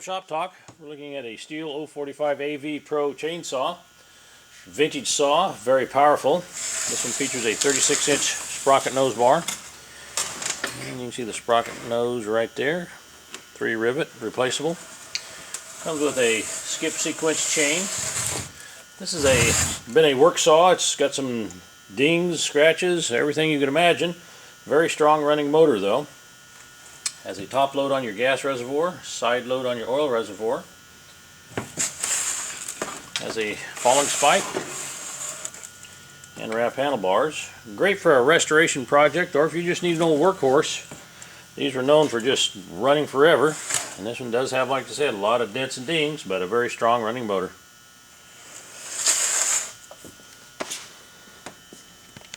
Barbershop Talk. We're looking at a Stihl 045 AV Pro chainsaw. Vintage saw, very powerful. This one features a 36-inch sprocket nose bar. And you can see the sprocket nose right there. 3 rivet, replaceable. Comes with a skip sequence chain. This is been a work saw. It's got some dings, scratches, everything you can imagine. Very strong running motor though. Has a top load on your gas reservoir, side load on your oil reservoir. Has a falling spike and wrap handlebars. Great for a restoration project, or if you just need an old workhorse. These are known for just running forever, and this one does have, like I said, a lot of dents and dings, but a very strong running motor.